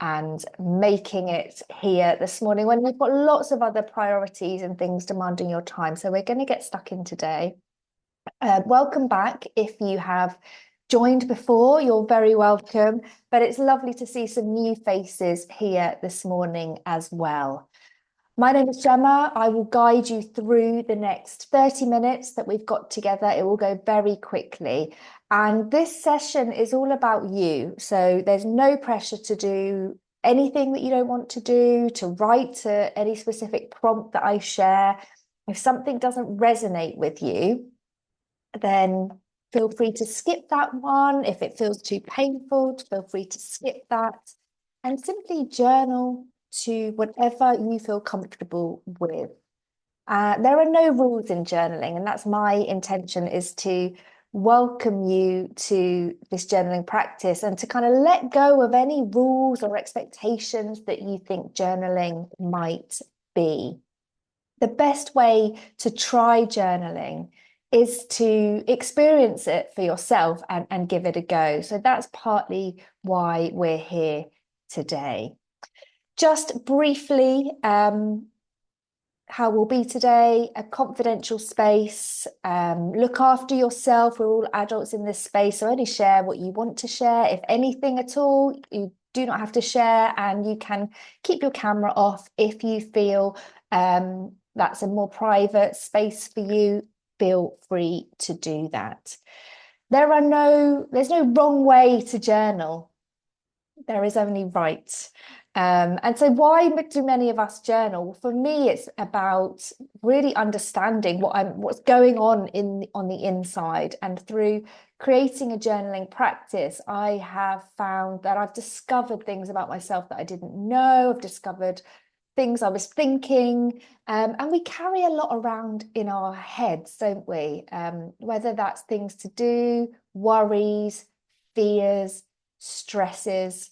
and making it here this morning when you've got lots of other priorities and things demanding your time. So we're going to get stuck in today. Welcome back. If you have joined before, you're very welcome, but it's lovely to see some new faces here this morning as well. My name is Gemma. I will guide you through the next 30 minutes that we've got together. It will go very quickly. And this session is all about you. So there's no pressure to do anything that you don't want to do, to write to any specific prompt that I share. If something doesn't resonate with you, then feel free to skip that one. If it feels too painful, feel free to skip that and simply journal to whatever you feel comfortable with. There are no rules in journaling, and that's my intention, is to welcome you to this journaling practice and to kind of let go of any rules or expectations that you think journaling might be. The best way to try journaling is to experience it for yourself and give it a go. So that's partly why we're here today. Just briefly, how we'll be today: a confidential space. Look after yourself. We're all adults in this space, so only share what you want to share. If anything at all, you do not have to share, and you can keep your camera off if you feel that's a more private space for you. Feel free to do that. There's no wrong way to journal. There is only right. And so why do many of us journal? For me, it's about really understanding what's going on the inside. And through creating a journaling practice, I have found that I've discovered things about myself that I didn't know. I've discovered things I was thinking. And we carry a lot around in our heads, don't we? Whether that's things to do, worries, fears, stresses,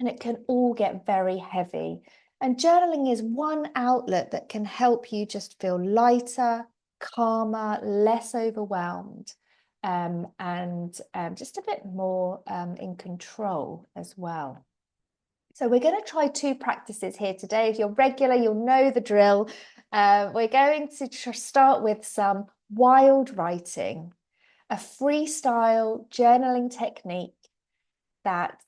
and it can all get very heavy. And journaling is one outlet that can help you just feel lighter, calmer, less overwhelmed, and just a bit more in control as well. So we're going to try two practices here today. If you're regular, you'll know the drill. We're going to start with some wild writing, a freestyle journaling technique that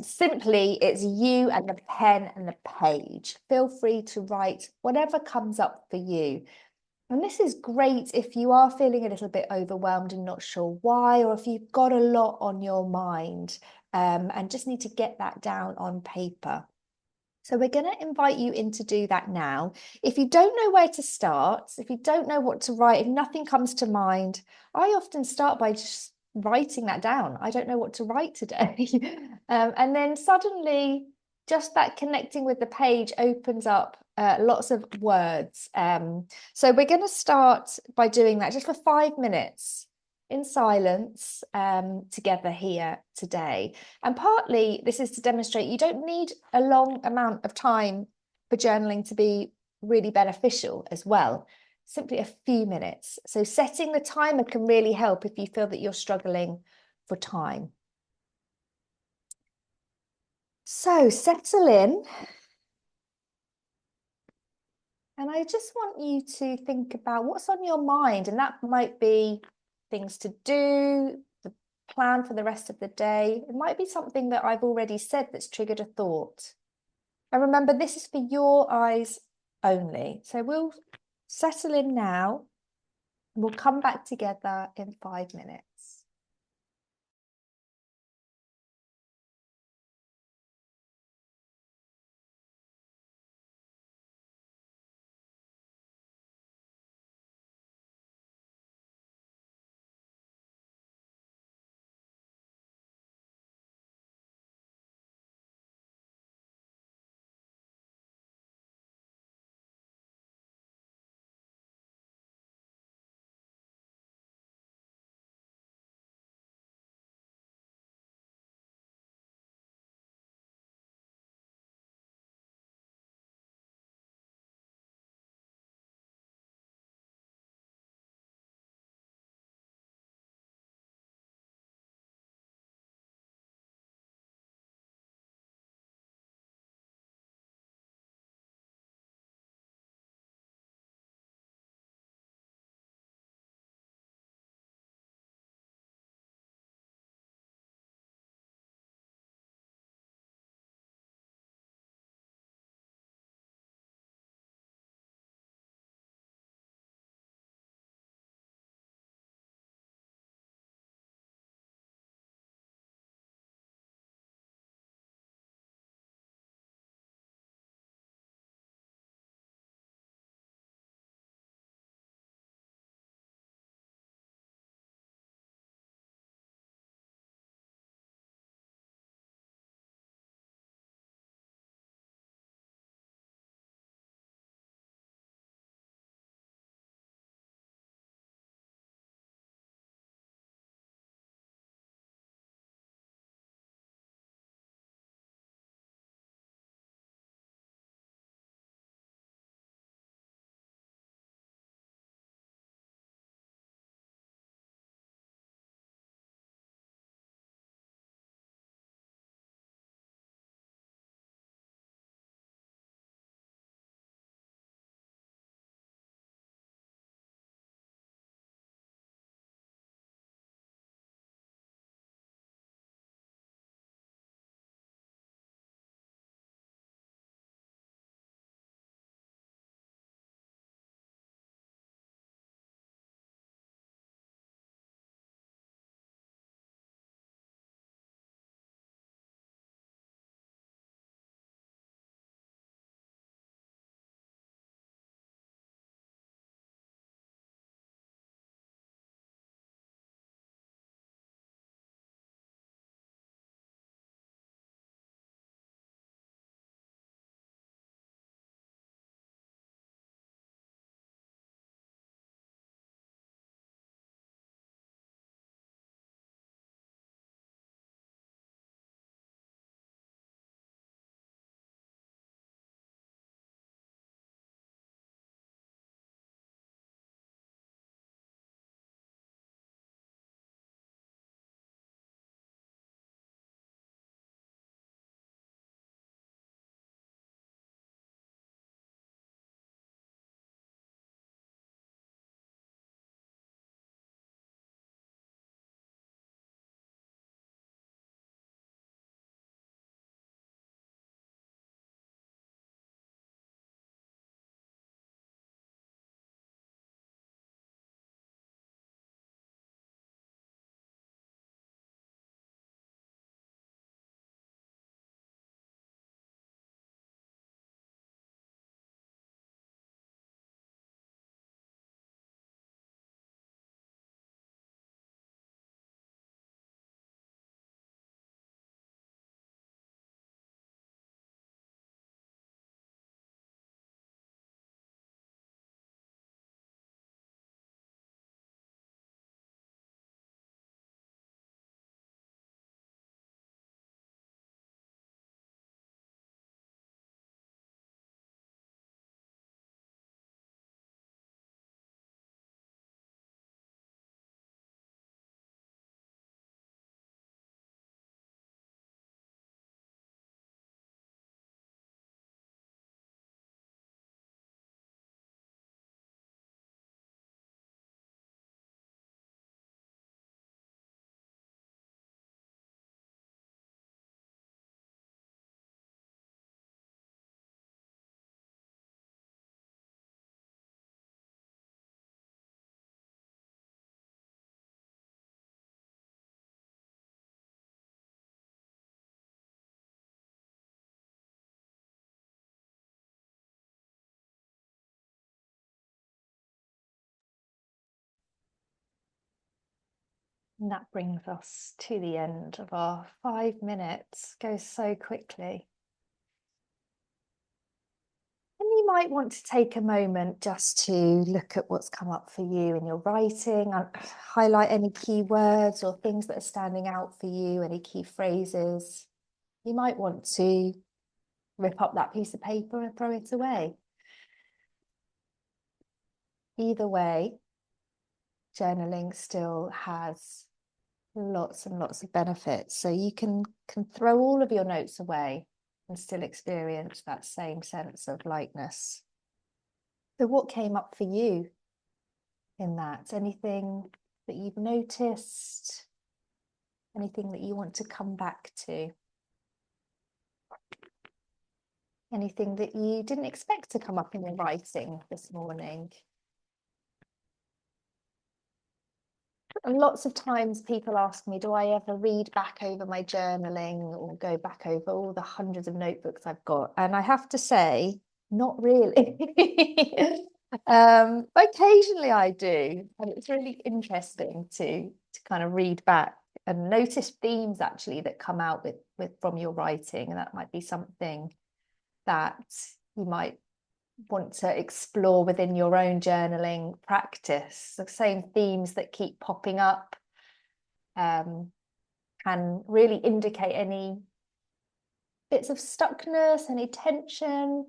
simply it's you and the pen and the page. Feel free to write whatever comes up for you. And this is great if you are feeling a little bit overwhelmed and not sure why, or if you've got a lot on your mind and just need to get that down on paper. So we're going to invite you in to do that now. If you don't know where to start, if you don't know what to write, if nothing comes to mind, I often start by just writing that down. I don't know what to write today. And then suddenly just that connecting with the page opens up lots of words. So we're going to start by doing that just for 5 minutes in silence together here today. And partly this is to demonstrate you don't need a long amount of time for journaling to be really beneficial as well. Simply a few minutes. So setting the timer can really help if you feel that you're struggling for time. So settle in. And I just want you to think about what's on your mind. And that might be things to do, the plan for the rest of the day. It might be something that I've already said that's triggered a thought. And remember, this is for your eyes only. So we'll settle in now. And we'll come back together in 5 minutes. And that brings us to the end of our 5 minutes. Goes so quickly. And you might want to take a moment just to look at what's come up for you in your writing, and highlight any key words or things that are standing out for you, any key phrases. You might want to rip up that piece of paper and throw it away. Either way, journaling still has lots and lots of benefits. So you can throw all of your notes away and still experience that same sense of lightness. So what came up for you in that? Anything that you've noticed? Anything that you want to come back to? Anything that you didn't expect to come up in your writing this morning? And lots of times people ask me, do I ever read back over my journaling or go back over all the hundreds of notebooks I've got? And I have to say, not really. Occasionally I do, and it's really interesting to kind of read back and notice themes actually that come out with from your writing, and that might be something that you might want to explore within your own journaling practice. The same themes that keep popping up can really indicate any bits of stuckness, any tension.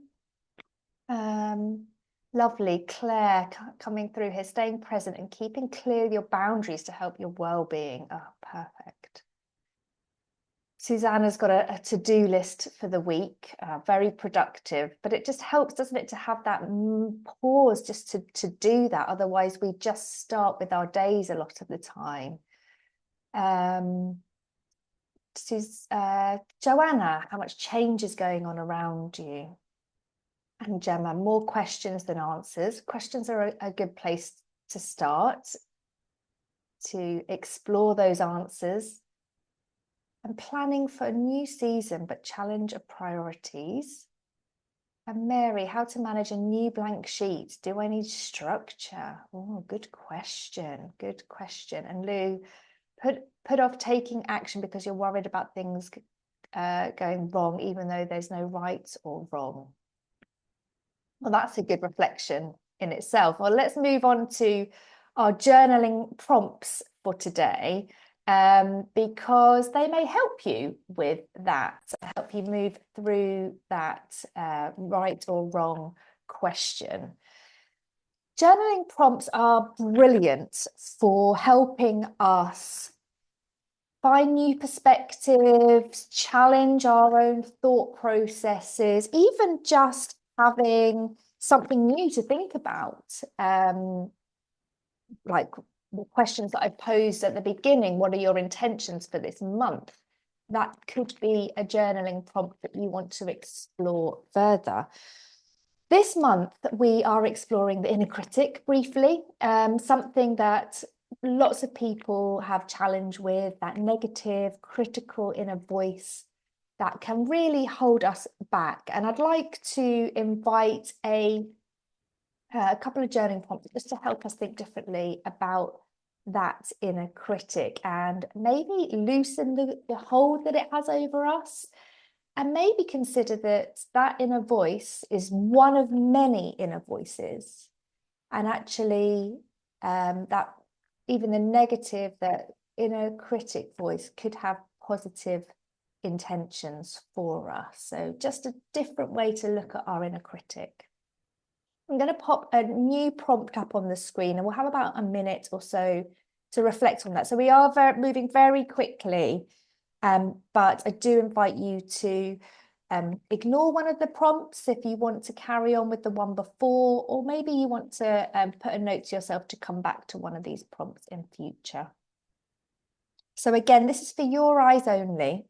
Lovely, Claire coming through here, staying present and keeping clear your boundaries to help your well-being. Oh, perfect. Susanna's got a to-do list for the week, very productive, but it just helps, doesn't it, to have that pause just to do that. Otherwise, we just start with our days a lot of the time. Joanna, how much change is going on around you? And Gemma, more questions than answers. Questions are a good place to start, to explore those answers. And planning for a new season, but challenge of priorities. And Mary, how to manage a new blank sheet. Do I need structure? Oh, good question. Good question. And Lou, put off taking action because you're worried about things going wrong, even though there's no right or wrong. Well, that's a good reflection in itself. Well, let's move on to our journaling prompts for today, because they may help you with that, help you move through that right or wrong question. Journaling prompts are brilliant for helping us find new perspectives, challenge our own thought processes, even just having something new to think about. Like the questions that I posed at the beginning, what are your intentions for this month? That could be a journaling prompt that you want to explore further. This month, we are exploring the inner critic briefly, something that lots of people have challenge with, that negative, critical inner voice that can really hold us back. And I'd like to invite a couple of journaling prompts just to help us think differently about that inner critic and maybe loosen the hold that it has over us. And maybe consider that that inner voice is one of many inner voices. And actually, that even the negative, that inner critic voice could have positive intentions for us. So just a different way to look at our inner critic. I'm going to pop a new prompt up on the screen, and we'll have about a minute or so to reflect on that. So we are moving very quickly. But I do invite you to ignore one of the prompts if you want to carry on with the one before, or maybe you want to put a note to yourself to come back to one of these prompts in future. So again, this is for your eyes only.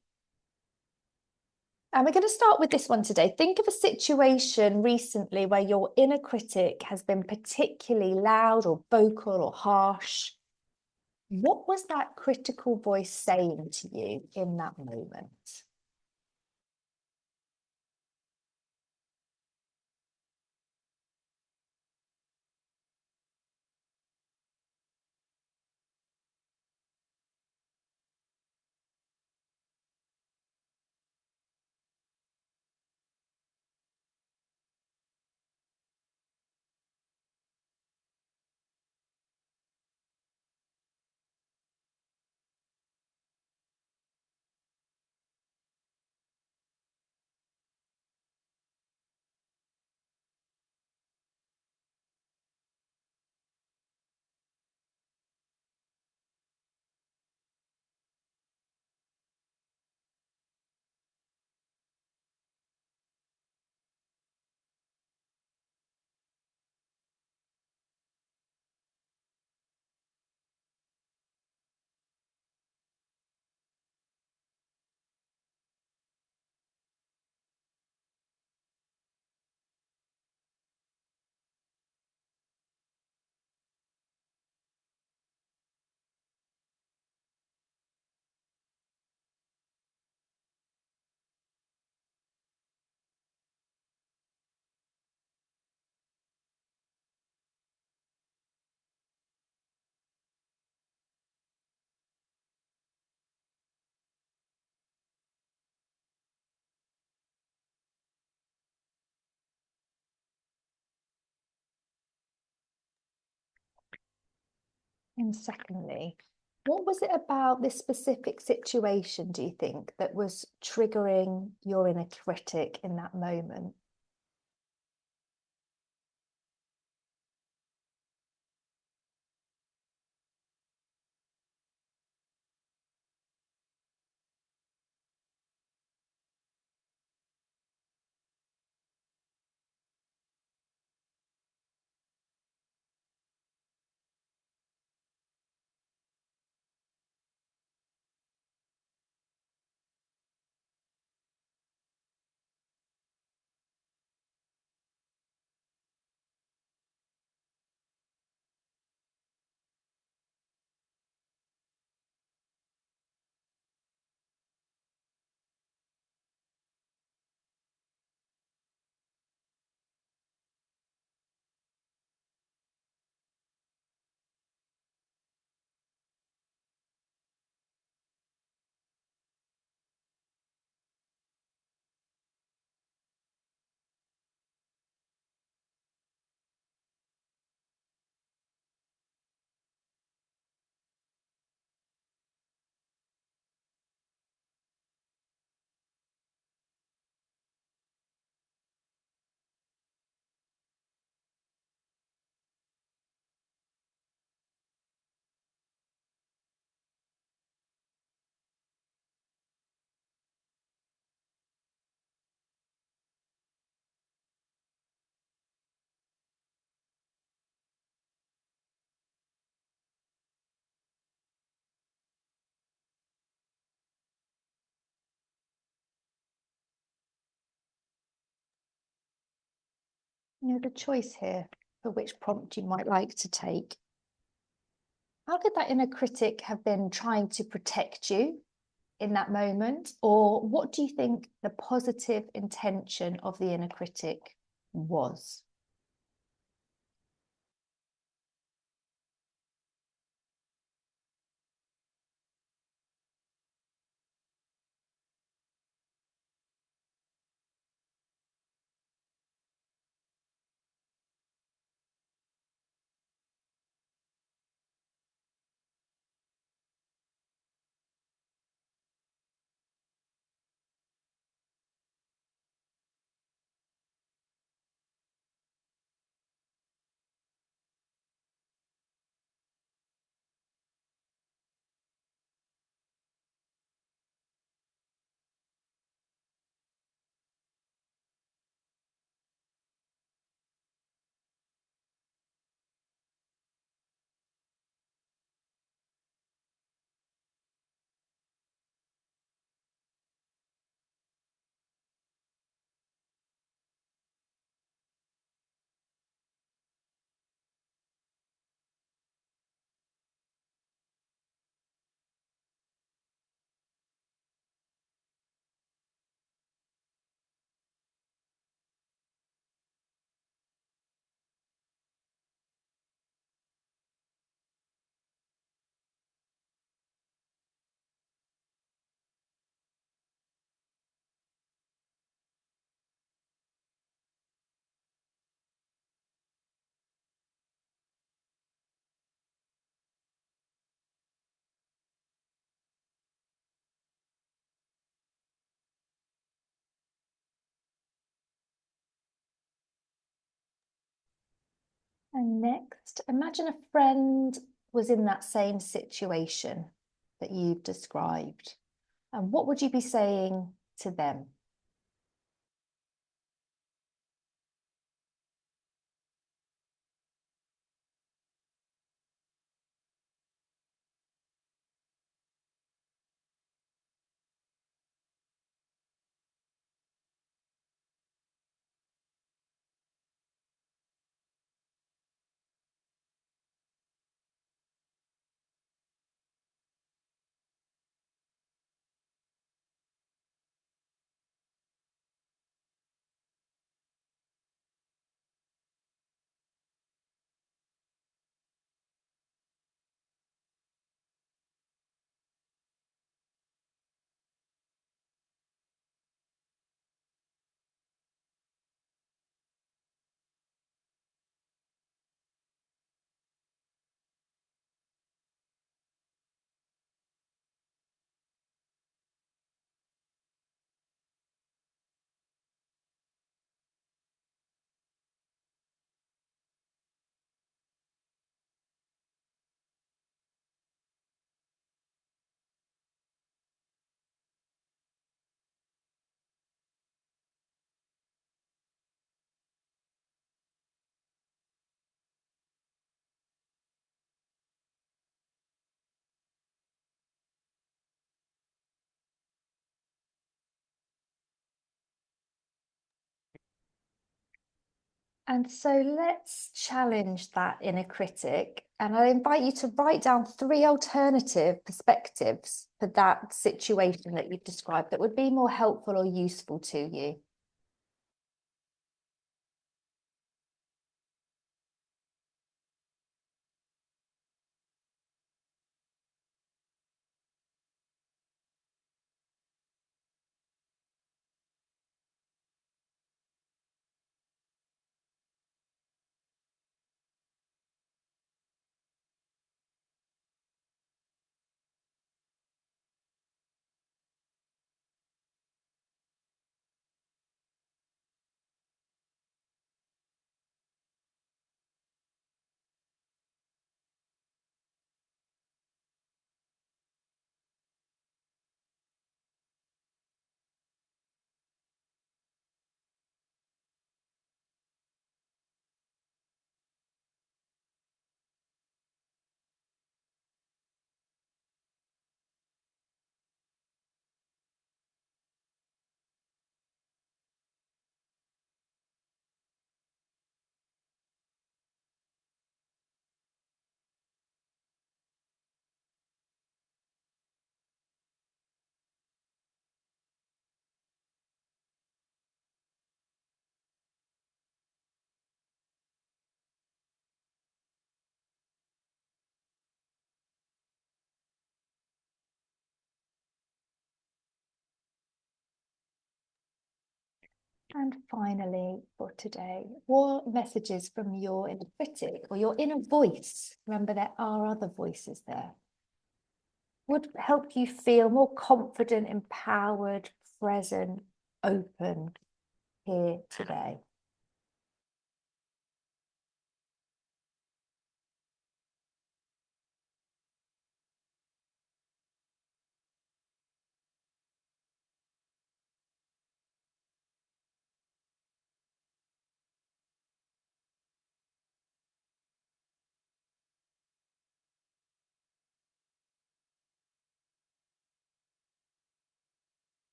And we're going to start with this one today. Think of a situation recently where your inner critic has been particularly loud or vocal or harsh. What was that critical voice saying to you in that moment? And secondly, what was it about this specific situation, do you think, that was triggering your inner critic in that moment? You had a choice here for which prompt you might like to take. How could that inner critic have been trying to protect you in that moment? Or what do you think the positive intention of the inner critic was? And next, imagine a friend was in that same situation that you've described. And what would you be saying to them? And so let's challenge that inner critic. And I invite you to write down 3 alternative perspectives for that situation that you've described that would be more helpful or useful to you. And finally, for today, what messages from your inner critic or your inner voice, remember there are other voices there, would help you feel more confident, empowered, present, open here today?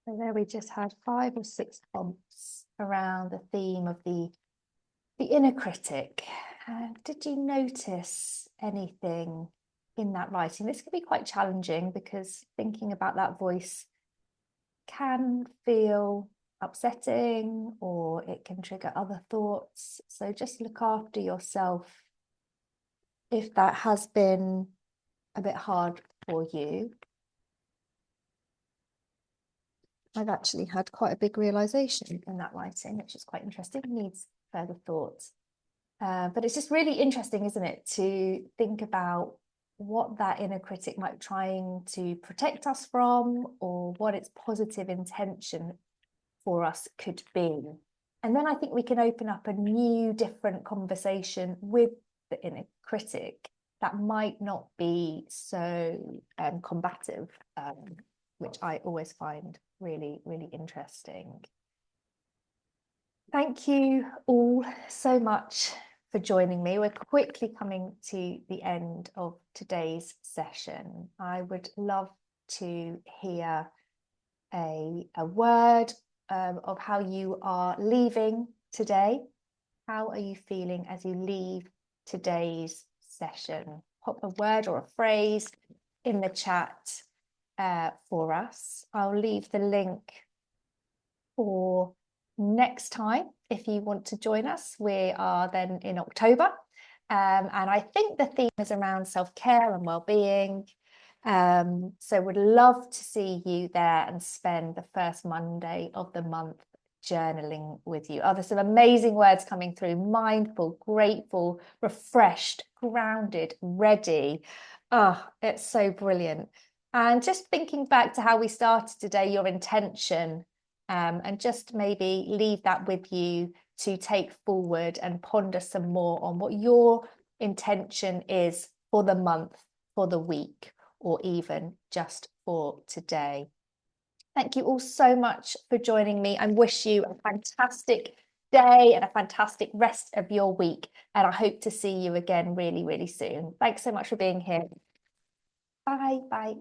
So there we just had 5 or 6 prompts around the theme of the inner critic. Did you notice anything in that writing? This can be quite challenging because thinking about that voice can feel upsetting or it can trigger other thoughts. So just look after yourself if that has been a bit hard for you. I've actually had quite a big realization in that writing, which is quite interesting, needs further thought. But it's just really interesting, isn't it, to think about what that inner critic might be trying to protect us from or what its positive intention for us could be. And then I think we can open up a new, different conversation with the inner critic that might not be so combative, which I always find really, really interesting. Thank you all so much for joining me. We're quickly coming to the end of today's session. I would love to hear a word of how you are leaving today. How are you feeling as you leave today's session? Pop a word or a phrase in the chat for us. I'll leave the link for next time if you want to join us. We are then in October. And I think the theme is around self-care and well-being. So would love to see you there and spend the first Monday of the month journaling with you. Oh, there's some amazing words coming through: mindful, grateful, refreshed, grounded, ready. Oh, it's so brilliant. And just thinking back to how we started today, your intention, and just maybe leave that with you to take forward and ponder some more on what your intention is for the month, for the week, or even just for today. Thank you all so much for joining me. I wish you a fantastic day and a fantastic rest of your week. And I hope to see you again really, really soon. Thanks so much for being here. Bye. Bye.